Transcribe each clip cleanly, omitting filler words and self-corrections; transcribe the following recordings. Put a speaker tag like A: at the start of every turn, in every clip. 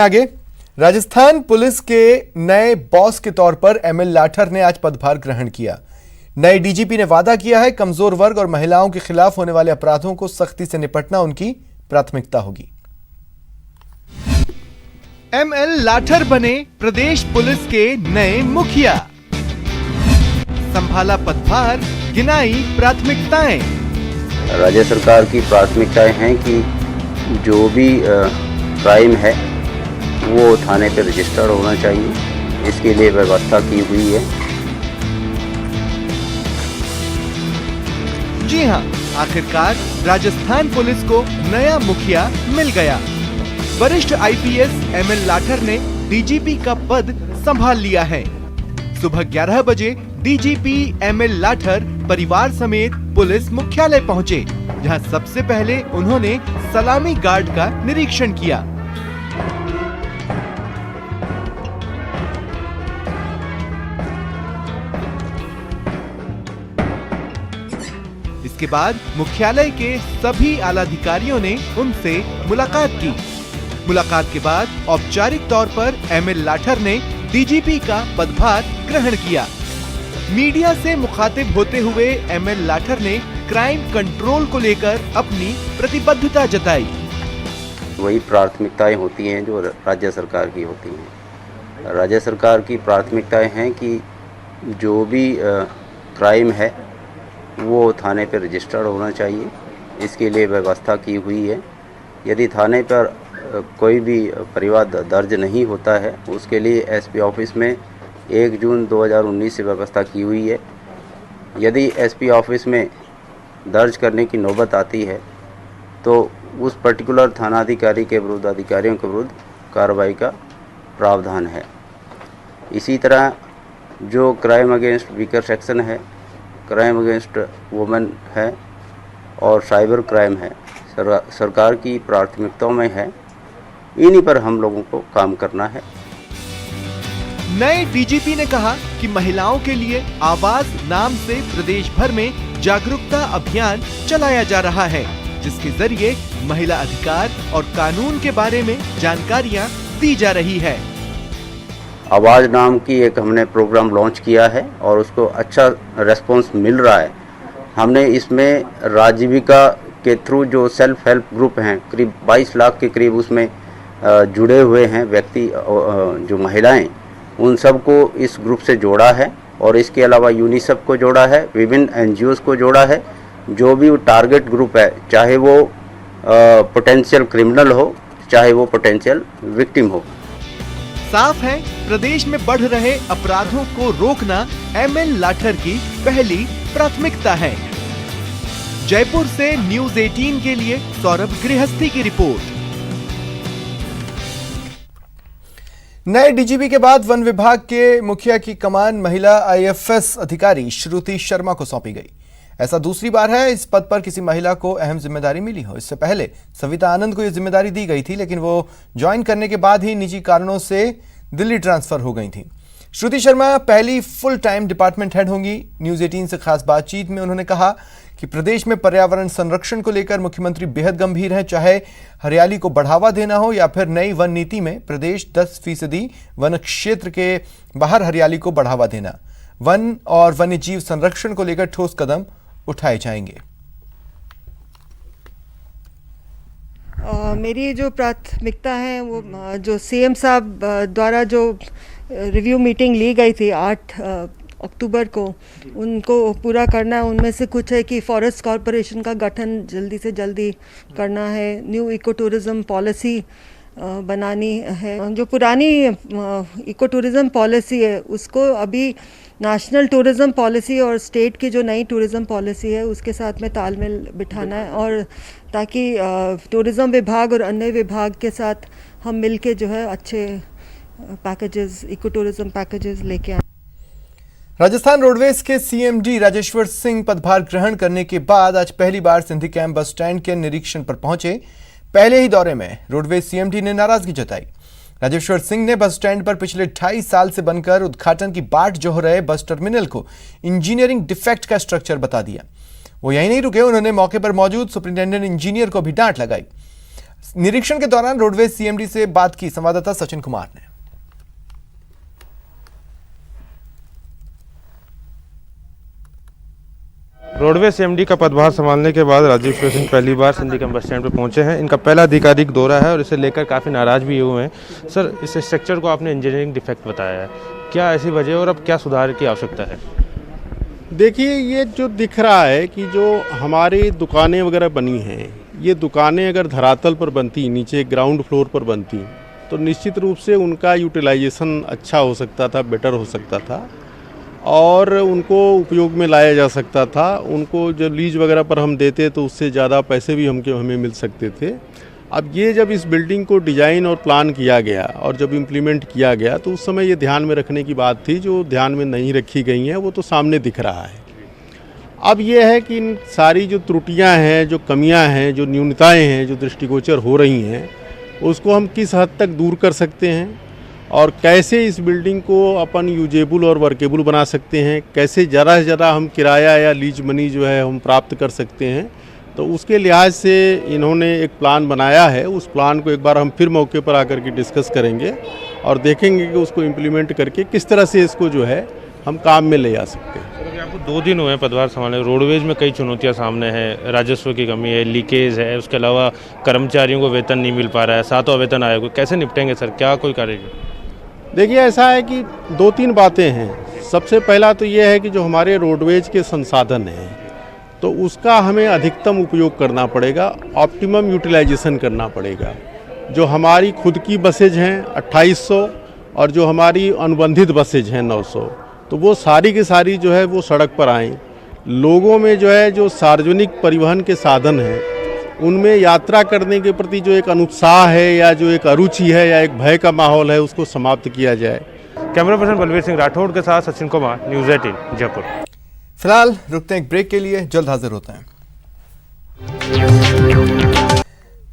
A: आगे राजस्थान पुलिस के नए बॉस के तौर पर एमएल लाठर ने आज पदभार ग्रहण किया। नए डीजीपी ने वादा किया है कमजोर वर्ग और महिलाओं के खिलाफ होने वाले अपराधों को सख्ती से निपटना उनकी प्राथमिकता होगी। एमएल लाठर बने प्रदेश पुलिस के नए मुखिया। संभाला पदभार, गिनाई प्राथमिकताएं।
B: राज्य सरकार की प्राथमिकताएं हैं कि जो भी क्राइम है वो थाने पर रजिस्टर्ड होना चाहिए, इसके लिए व्यवस्था की हुई है।
A: जी हां, आखिरकार राजस्थान पुलिस को नया मुखिया मिल गया। वरिष्ठ आईपीएस एमएल लाठर ने डीजीपी का पद संभाल लिया है। सुबह 11 बजे डीजीपी एमएल लाठर परिवार समेत पुलिस मुख्यालय पहुंचे, जहां सबसे पहले उन्होंने सलामी गार्ड का निरीक्षण किया। इसके बाद मुख्यालय के सभी आलाधिकारियों ने उनसे मुलाकात की। मुलाकात के बाद औपचारिक तौर पर एमएल लाठर ने डीजीपी का पदभार ग्रहण किया। मीडिया से मुखातिब होते हुए एमएल लाठर ने क्राइम कंट्रोल को लेकर अपनी प्रतिबद्धता जताई।
B: वही प्राथमिकताएं होती हैं जो राज्य सरकार की होती हैं। राज्य सरकार की प्राथमिकताएं हैं कि जो भी क्राइम है वो थाने पर रजिस्टर्ड होना चाहिए, इसके लिए व्यवस्था की हुई है। यदि थाने पर कोई भी परिवाद दर्ज नहीं होता है, उसके लिए एसपी ऑफिस में 1 जून 2019 से व्यवस्था की हुई है। यदि एसपी ऑफिस में दर्ज करने की नौबत आती है तो उस पर्टिकुलर थानाधिकारी के विरुद्ध, अधिकारियों के विरुद्ध कार्रवाई का प्रावधान है। इसी तरह जो क्राइम अगेंस्ट वीकर सेक्शन है, क्राइम अगेंस्ट वुमेन है और साइबर क्राइम है, सरकार की प्राथमिकताओं में है। इन्हीं पर हम लोगों को काम करना है।
A: नए डीजीपी ने कहा कि महिलाओं के लिए आवाज नाम से प्रदेश भर में जागरूकता अभियान चलाया जा रहा है, जिसके जरिए महिला अधिकार और कानून के बारे में जानकारियां दी जा रही है।
B: आवाज़ नाम की एक हमने प्रोग्राम लॉन्च किया है और उसको अच्छा रेस्पॉन्स मिल रहा है। हमने इसमें राजीविका के थ्रू जो सेल्फ हेल्प ग्रुप हैं, करीब 22 लाख के करीब उसमें जुड़े हुए हैं व्यक्ति, जो महिलाएं, उन सबको इस ग्रुप से जोड़ा है और इसके अलावा यूनिसेफ को जोड़ा है, विभिन्न एनजीओज को जोड़ा है। जो भी टारगेट ग्रुप है, चाहे वो पोटेंशियल क्रिमिनल हो, चाहे वो पोटेंशियल विक्टिम हो।
A: साफ है, प्रदेश में बढ़ रहे अपराधों को रोकना एमएल लाठर की पहली प्राथमिकता है। जयपुर से न्यूज़ 18 के लिए सौरभ गृहस्थी की रिपोर्ट। नए डीजीपी के बाद वन विभाग के मुखिया की कमान महिला आईएफएस अधिकारी श्रुति शर्मा को सौंपी गई। ऐसा दूसरी बार है इस पद पर किसी महिला को अहम जिम्मेदारी मिली हो। इससे पहले सविता आनंद को यह जिम्मेदारी दी गई थी, लेकिन वो ज्वाइन करने के बाद ही निजी कारणों से दिल्ली ट्रांसफर हो गई थी। श्रुति शर्मा पहली फुल टाइम डिपार्टमेंट हेड होंगी। न्यूज़ 18 से खास बातचीत में उन्होंने कहा कि प्रदेश में पर्यावरण संरक्षण को लेकर मुख्यमंत्री बेहद गंभीर हैं, चाहे हरियाली को बढ़ावा देना हो या फिर नई वन नीति में प्रदेश 10% वन क्षेत्र के बाहर हरियाली को बढ़ावा देना, वन और वन्य जीव संरक्षण को लेकर ठोस कदम उठाए जाएंगे।
C: मेरी जो प्राथमिकता है वो जो सीएम साहब द्वारा जो रिव्यू मीटिंग ली गई थी 8 अक्टूबर को, उनको पूरा करना है। उनमें से कुछ है कि फॉरेस्ट कॉरपोरेशन का गठन जल्दी से जल्दी करना है, न्यू इको टूरिज्म पॉलिसी बनानी है। जो पुरानी इको टूरिज्म पॉलिसी है उसको अभी नेशनल टूरिज्म पॉलिसी और स्टेट की जो नई टूरिज्म पॉलिसी है उसके साथ में तालमेल बिठाना है, और ताकि टूरिज्म विभाग और अन्य विभाग के साथ हम मिलके जो है अच्छे पैकेजेस, इको टूरिज्म पैकेजेस लेके आए।
A: राजस्थान रोडवेज के सीएमडी राजेश्वर सिंह पदभार ग्रहण करने के बाद आज पहली बार सिंधी कैंप बस स्टैंड के निरीक्षण पर पहुंचे। पहले ही दौरे में रोडवेज सीएमडी ने नाराजगी जताई। राजेश्वर सिंह ने बस स्टैंड पर पिछले 2.5 साल से बनकर उद्घाटन की बाट जो हो रहे बस टर्मिनल को इंजीनियरिंग डिफेक्ट का स्ट्रक्चर बता दिया। वो यही नहीं रुके, उन्होंने मौके पर मौजूद सुपरिंटेंडेंट इंजीनियर को भी डांट लगाई। निरीक्षण के दौरान रोडवेज सीएमडी से बात की संवाददाता सचिन कुमार ने।
D: रोडवेज सीएमडी का पदभार संभालने के बाद राजीव शुक्ला सिंह पहली बार सिंधी कैंप बस स्टैंड पर पहुंचे हैं। इनका पहला आधिकारिक दौरा है और इसे लेकर काफ़ी नाराज भी हुए हैं। सर, इस स्ट्रक्चर को आपने इंजीनियरिंग डिफेक्ट बताया है, क्या ऐसी वजह और अब क्या सुधार की आवश्यकता है?
E: देखिए, ये जो दिख रहा है कि जो हमारी दुकानें वगैरह बनी हैं, ये दुकानें अगर धरातल पर बनती, नीचे ग्राउंड फ्लोर पर बनती, तो निश्चित रूप से उनका यूटिलाइजेशन अच्छा हो सकता था, बेटर हो सकता था और उनको उपयोग में लाया जा सकता था। उनको जो लीज वगैरह पर हम देते तो उससे ज़्यादा पैसे भी हमें मिल सकते थे। अब ये जब इस बिल्डिंग को डिज़ाइन और प्लान किया गया और जब इम्प्लीमेंट किया गया तो उस समय ये ध्यान में रखने की बात थी, जो ध्यान में नहीं रखी गई हैं वो तो सामने दिख रहा है। अब ये है कि इन सारी जो त्रुटियां हैं, जो कमियां हैं, जो न्यूनताएं हैं, जो दृष्टिगोचर हो रही हैं, उसको हम किस हद तक दूर कर सकते हैं और कैसे इस बिल्डिंग को अपन यूजेबल और वर्केबल बना सकते हैं, कैसे ज़्यादा से ज़्यादा हम किराया या लीज मनी जो है हम प्राप्त कर सकते हैं। तो उसके लिहाज से इन्होंने एक प्लान बनाया है। उस प्लान को एक बार हम फिर मौके पर आकर के डिस्कस करेंगे और देखेंगे कि उसको इम्प्लीमेंट करके किस तरह से इसको जो है हम काम में ले आ सकते हैं।
D: आपको 2 दिन हुए हैं पदभार संभालने, रोडवेज में कई चुनौतियां सामने हैं, राजस्व की कमी है, लीकेज है, उसके अलावा कर्मचारियों को वेतन नहीं मिल पा रहा है, 7वां वेतन आयोग, कैसे निपटेंगे सर, क्या कोई कार्य?
E: देखिए, ऐसा है कि 2-3 बातें हैं। सबसे पहला तो ये है कि जो हमारे रोडवेज के संसाधन हैं तो उसका हमें अधिकतम उपयोग करना पड़ेगा, ऑप्टिमम यूटिलाइजेशन करना पड़ेगा। जो हमारी खुद की बसेज हैं 2800 और जो हमारी अनुबंधित बसेज हैं 900, तो वो सारी की सारी जो है वो सड़क पर आएँ। लोगों में जो है जो सार्वजनिक परिवहन के साधन हैं उनमें यात्रा करने के प्रति जो एक अनुत्साह है या जो एक अरुचि है या एक भय का माहौल है उसको समाप्त किया जाए।
D: कैमरा पर्सन बलवीर सिंह राठौड़ के साथ सचिन कुमार, न्यूज़ 18 जयपुर।
A: फिलहाल रुकते हैं एक ब्रेक के लिए, जल्द हाजिर होते हैं।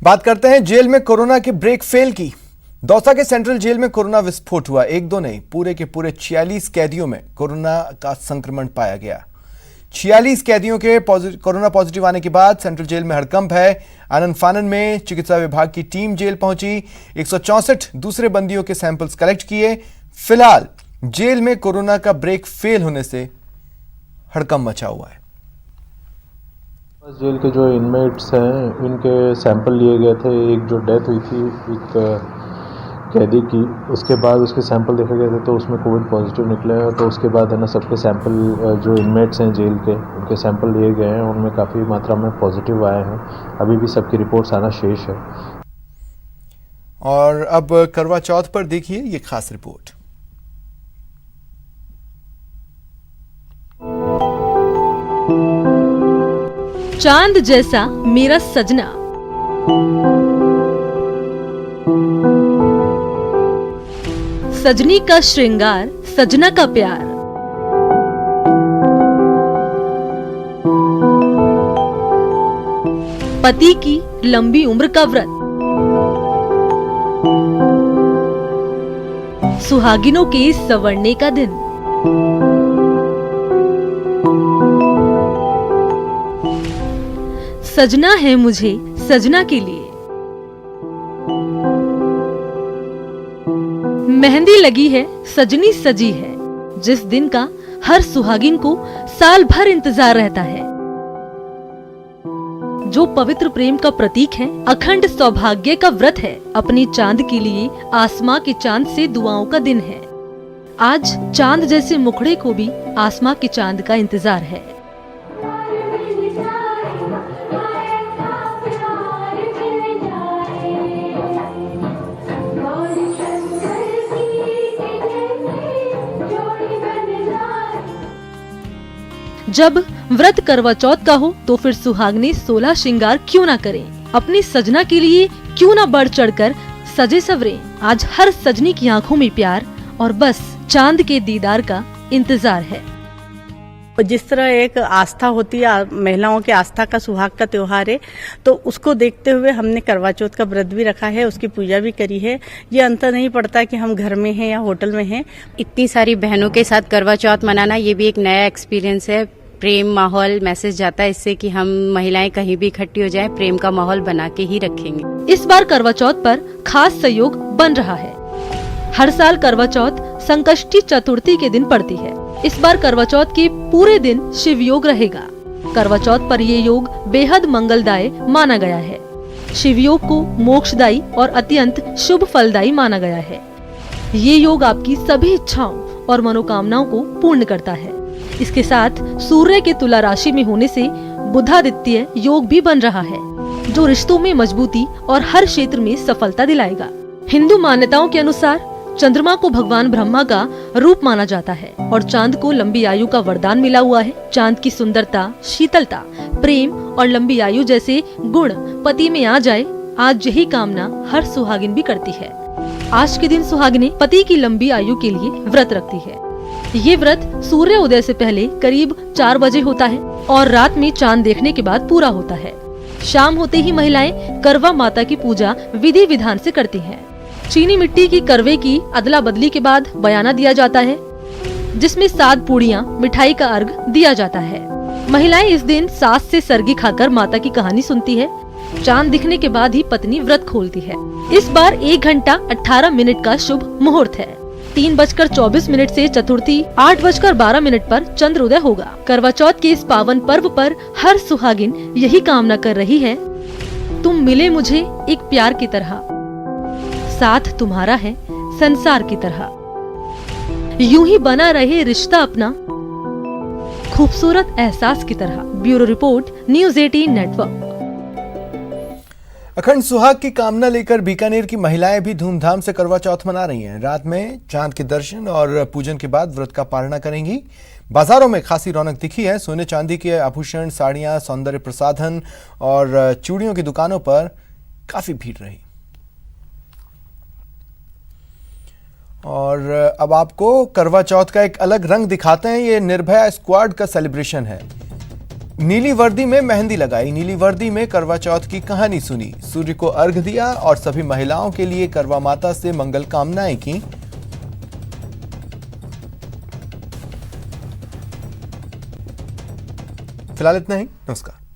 A: बात करते हैं जेल में कोरोना के ब्रेक फेल की। दौसा के सेंट्रल जेल में कोरोना विस्फोट हुआ। 1-2 नहीं, पूरे के पूरे 46 कैदियों में कोरोना का संक्रमण पाया गया। 46 कैदियों के कोरोना पॉजिटिव आने के बाद सेंट्रल जेल में हड़कंप है। आनन फानन में चिकित्सा विभाग की टीम जेल पहुंची, 164 दूसरे बंदियों के सैंपल्स कलेक्ट किए। फिलहाल जेल में कोरोना का ब्रेक फेल होने से हड़कंप मचा हुआ है।
F: जेल के जो इनमेट्स हैं इनके सैंपल लिए गए थे। एक जो डेथ हुई थी एक कैदी की, उसके बाद उसके सैंपल देखे गए थे तो उसमें कोविड पॉजिटिव निकले हैं। तो उसके बाद है ना सबके सैंपल जो इनमेट्स हैं जेल के, उनके सैंपल लिए गए हैं, उनमें काफ़ी मात्रा में पॉजिटिव आए हैं। अभी भी सबकी रिपोर्ट्स आना शेष है।
A: और अब करवा चौथ पर देखिए ये खास रिपोर्ट।
G: चांद जैसा मेरा सजना, सजनी का श्रृंगार, सजना का प्यार। पति की लंबी उम्र का व्रत, सुहागिनों के संवरने का दिन। सजना है मुझे सजना के लिए। मेहंदी लगी है, सजनी सजी है, जिस दिन का हर सुहागिन को साल भर इंतजार रहता है। जो पवित्र प्रेम का प्रतीक है, अखंड सौभाग्य का व्रत है। अपनी चांद के लिए आसमां के चांद से दुआओं का दिन है। आज चांद जैसे मुखड़े को भी आसमां के चांद का इंतजार है। जब व्रत करवा चौथ का हो तो फिर सुहागने 16 श्रृंगार क्यों ना करें। अपनी सजना के लिए क्यों ना बढ़ चढ़कर सजे सवरें। आज हर सजनी की आंखों में प्यार और बस चांद के दीदार का इंतजार है।
H: जिस तरह एक आस्था होती है, महिलाओं की आस्था का सुहाग का त्योहार है, तो उसको देखते हुए हमने करवा चौथ का व्रत भी रखा है, उसकी पूजा भी करी है। ये अंतर नहीं पड़ता कि हम घर में हैं या होटल में हैं।
I: इतनी सारी बहनों के साथ करवा चौथ मनाना ये भी एक नया एक्सपीरियंस है। प्रेम माहौल मैसेज जाता है, इससे कि हम महिलाएं कहीं भी इकट्ठी हो जाएं, प्रेम का माहौल बना के ही रखेंगे।
G: इस बार करवा चौथ पर खास सहयोग बन रहा है। हर साल करवा चौथ संकष्टी चतुर्थी के दिन पड़ती है। इस बार करवा चौथ के पूरे दिन शिव योग रहेगा। करवा चौथ पर ये योग बेहद मंगलदायी माना गया है। शिव योग को मोक्षदायी और अत्यंत शुभ फलदायी माना गया है। ये योग आपकी सभी इच्छाओं और मनोकामनाओं को पूर्ण करता है। इसके साथ सूर्य के तुला राशि में होने से बुधादित्य योग भी बन रहा है, जो रिश्तों में मजबूती और हर क्षेत्र में सफलता दिलाएगा। हिंदू मान्यताओं के अनुसार चंद्रमा को भगवान ब्रह्मा का रूप माना जाता है और चांद को लंबी आयु का वरदान मिला हुआ है। चांद की सुंदरता, शीतलता, प्रेम और लंबी आयु जैसे गुण पति में आ जाए, आज यही कामना हर सुहागिन भी करती है। आज के दिन सुहागिनें पति की लंबी आयु के लिए व्रत रखती है। ये व्रत सूर्य उदय से पहले करीब 4 बजे होता है और रात में चांद देखने के बाद पूरा होता है। शाम होते ही महिलाएं करवा माता की पूजा विधि विधान से करती हैं। चीनी मिट्टी की करवे की अदला बदली के बाद बयाना दिया जाता है, जिसमें 7 पूड़ियाँ मिठाई का अर्घ दिया जाता है। महिलाएं इस दिन सास से सरगी खाकर माता की कहानी सुनती है। चांद दिखने के बाद ही पत्नी व्रत खोलती है। इस बार 1 घंटा 18 मिनट का शुभ मुहूर्त है। 3:24 से चतुर्थी 8:12 पर चंद्रोदय होगा। करवा चौथ के इस पावन पर्व पर हर सुहागिन यही कामना कर रही है, तुम मिले मुझे एक प्यार की तरह, साथ तुम्हारा है संसार की तरह, यूं ही बना रहे रिश्ता अपना खूबसूरत एहसास की तरह। Bureau report, news 18 network.
A: अखंड सुहाग की कामना लेकर बीकानेर की महिलाएं भी धूमधाम से करवा चौथ मना रही हैं। रात में चांद के दर्शन और पूजन के बाद व्रत का पालना करेंगी। बाजारों में खासी रौनक दिखी है। सोने चांदी के आभूषण, साड़ियां, सौंदर्य प्रसाधन और चूड़ियों की दुकानों पर काफी भीड़ रही। और अब आपको करवा चौथ का एक अलग रंग दिखाते हैं। ये निर्भया स्क्वाड का सेलिब्रेशन है। नीली वर्दी में मेहंदी लगाई, नीली वर्दी में करवा चौथ की कहानी सुनी, सूर्य को अर्घ दिया और सभी महिलाओं के लिए करवा माता से मंगल कामनाएं की। फिलहाल इतना ही। नमस्कार।